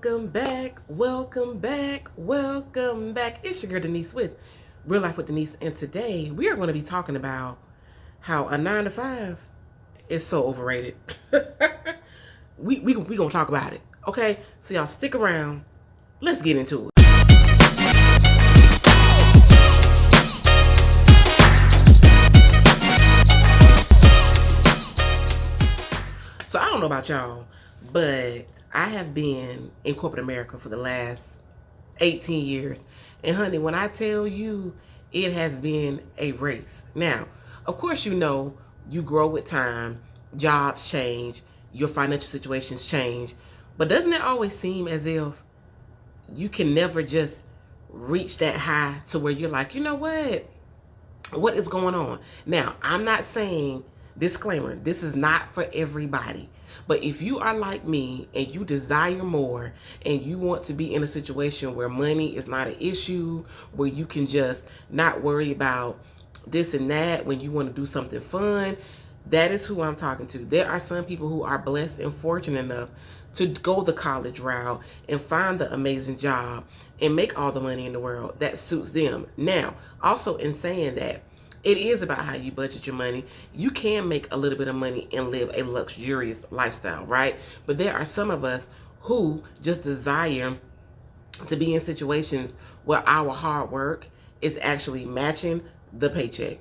Welcome back, welcome back, welcome back. It's your girl Denise with Real Life with Denise, and today we are going to be talking about how a 9 to 5 is so overrated. we going to talk about it, okay? So y'all stick around. Let's get into it. So I don't know about y'all, but I have been in corporate America for the last 18 years. And honey, when I tell you it has been a race. Now, of course, you know, you grow with time, jobs change, your financial situations change. But doesn't it always seem as if you can never just reach that high to where you're like, you know what is going on? Now, I'm not saying, disclaimer, this is not for everybody. But if you are like me and you desire more and you want to be in a situation where money is not an issue, where you can just not worry about this and that when you want to do something fun, that is who I'm talking to. There are some people who are blessed and fortunate enough to go the college route and find the amazing job and make all the money in the world that suits them. Now, also in saying that, it is about how you budget your money. You can make a little bit of money and live a luxurious lifestyle, right? But there are some of us who just desire to be in situations where our hard work is actually matching the paycheck.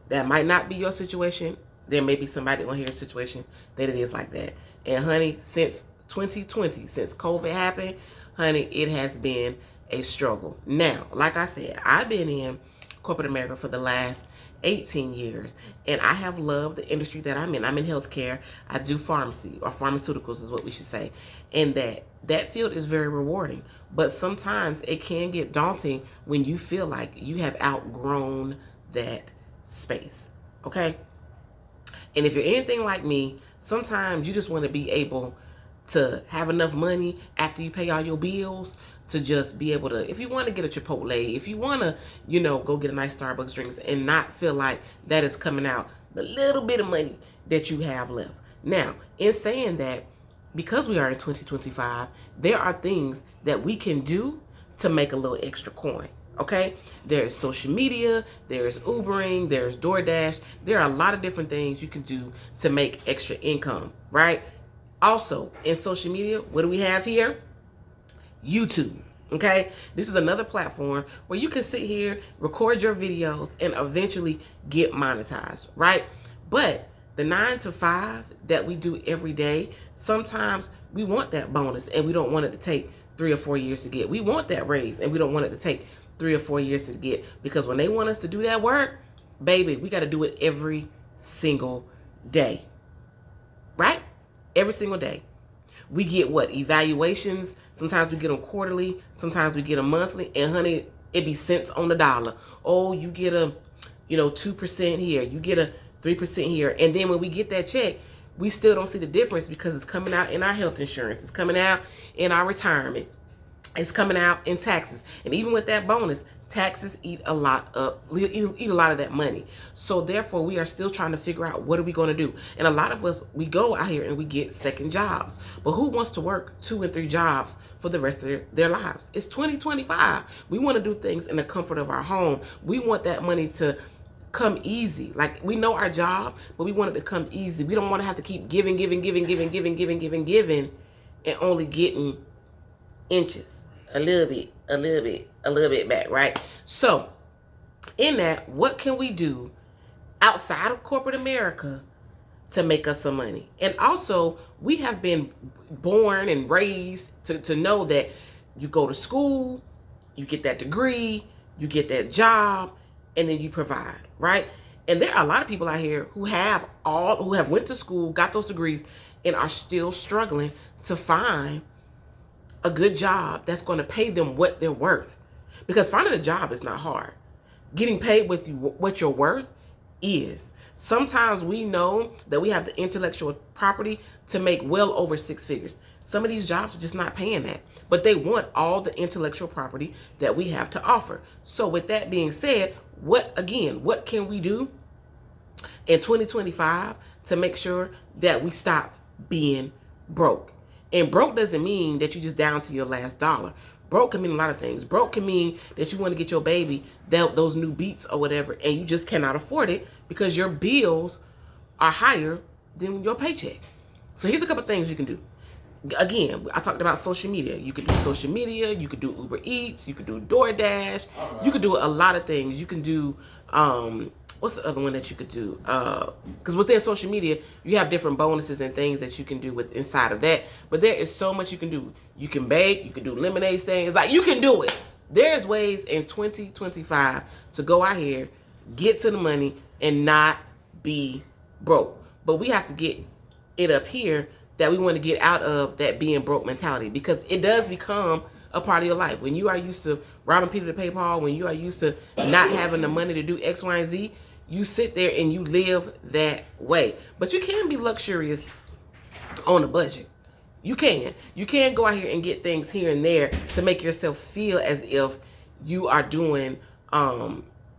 That might not be your situation. There may be somebody on here situation that it is like that. And honey, since 2020, since COVID happened, honey, it has been a struggle. Now, like I said, I've been in corporate America for the last 18 years, and I have loved the industry that I'm in. I'm in healthcare. I do pharmacy, or pharmaceuticals is what we should say. And that field is very rewarding. But sometimes it can get daunting when you feel like you have outgrown that space. Okay? And if you're anything like me, sometimes you just want to be able to have enough money after you pay all your bills to just be able to, if you want to get a Chipotle, if you want to, go get a nice Starbucks drinks and not feel like that is coming out the little bit of money that you have left. Now, in saying that, because we are in 2025, there are things that we can do to make a little extra coin. Okay, there's social media, there's Ubering, there's DoorDash. There are a lot of different things you can do to make extra income, right? Also, in social media, what do we have here? YouTube. Okay, this is another platform where you can sit here, record your videos, and eventually get monetized, right? But the 9 to 5 that we do every day, sometimes we want that bonus and we don't want it to take 3 or 4 years to get. We want that raise and we don't want it to take 3 or 4 years to get, because when they want us to do that work, baby, we got to do it every single day, right? Every single day. We get what? Evaluations. Sometimes we get them quarterly. Sometimes we get them monthly. And honey, it be cents on the dollar. Oh, you get a, 2% here. You get a 3% here. And then when we get that check, we still don't see the difference because it's coming out in our health insurance. It's coming out in our retirement. It's coming out in taxes. And even with that bonus, taxes eat a lot of that money. So therefore, we are still trying to figure out, what are we going to do? And a lot of us, we go out here and we get second jobs. But who wants to work 2 and 3 jobs for the rest of their lives? It's 2025. We want to do things in the comfort of our home. We want that money to come easy. Like, we know our job, but we want it to come easy. We don't want to have to keep giving, and only getting inches. A little bit back, right? So, in that, what can we do outside of corporate America to make us some money? And also, we have been born and raised to know that you go to school, you get that degree, you get that job, and then you provide, right? And there are a lot of people out here who have went to school, got those degrees, and are still struggling to find a good job that's going to pay them what they're worth. Because finding a job is not hard. Getting paid with what you're worth is. Sometimes we know that we have the intellectual property to make well over 6 figures. Some of these jobs are just not paying that, but they want all the intellectual property that we have to offer. So with that being said, what can we do in 2025 to make sure that we stop being broke? And broke doesn't mean that you just down to your last dollar. Broke can mean a lot of things. Broke can mean that you want to get your baby those new Beats or whatever, and you just cannot afford it because your bills are higher than your paycheck. So here's a couple things you can do. Again, I talked about social media. You can do social media. You can do Uber Eats. You can do DoorDash. You can do a lot of things. You can do, what's the other one that you could do? Because within social media, you have different bonuses and things that you can do with inside of that. But there is so much you can do. You can bake. You can do lemonade stands. Like, you can do it. There's ways in 2025 to go out here, get to the money, and not be broke. But we have to get it up here that we want to get out of that being broke mentality, because it does become a part of your life. When you are used to robbing Peter to pay Paul, when you are used to not having the money to do X, Y, and Z, you sit there and you live that way. But you can be luxurious on a budget. You can. You can go out here and get things here and there to make yourself feel as if you are doing,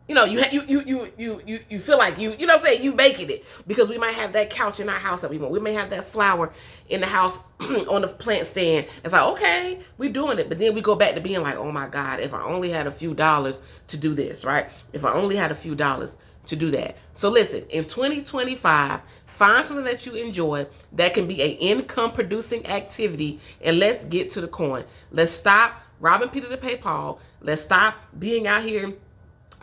you know, you feel like you know what I'm saying, you making it, because we might have that couch in our house that we want. We may have that flower in the house on the plant stand. It's like, okay, we're doing it. But then we go back to being like, oh my God, if I only had a few dollars to do this, right? If I only had a few dollars to do that. So listen, in 2025, find something that you enjoy that can be an income producing activity, and let's get to the coin. Let's stop robbing Peter to pay Paul. Let's stop being out here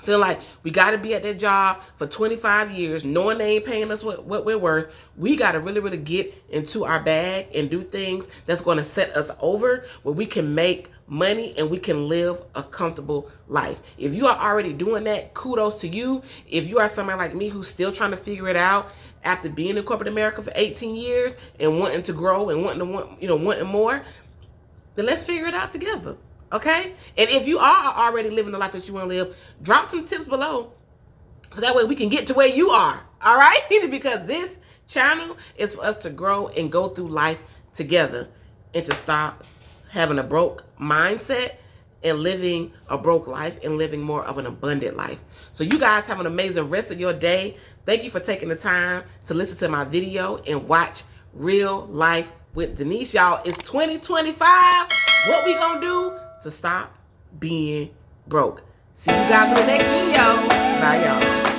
feel like we got to be at that job for 25 years, knowing they ain't paying us what we're worth. We got to really, really get into our bag and do things that's going to set us over, where we can make money and we can live a comfortable life. If you are already doing that, kudos to you. If you are somebody like me who's still trying to figure it out after being in corporate America for 18 years and wanting to grow and wanting more, then let's figure it out together. Okay? And if you are already living the life that you want to live, drop some tips below so that way we can get to where you are. All right? Because this channel is for us to grow and go through life together, and to stop having a broke mindset and living a broke life and living more of an abundant life. So you guys have an amazing rest of your day. Thank you for taking the time to listen to my video and watch Real Life with Denise. Y'all, it's 2025. What we gonna do to stop being broke? See you guys in the next video. Bye, y'all.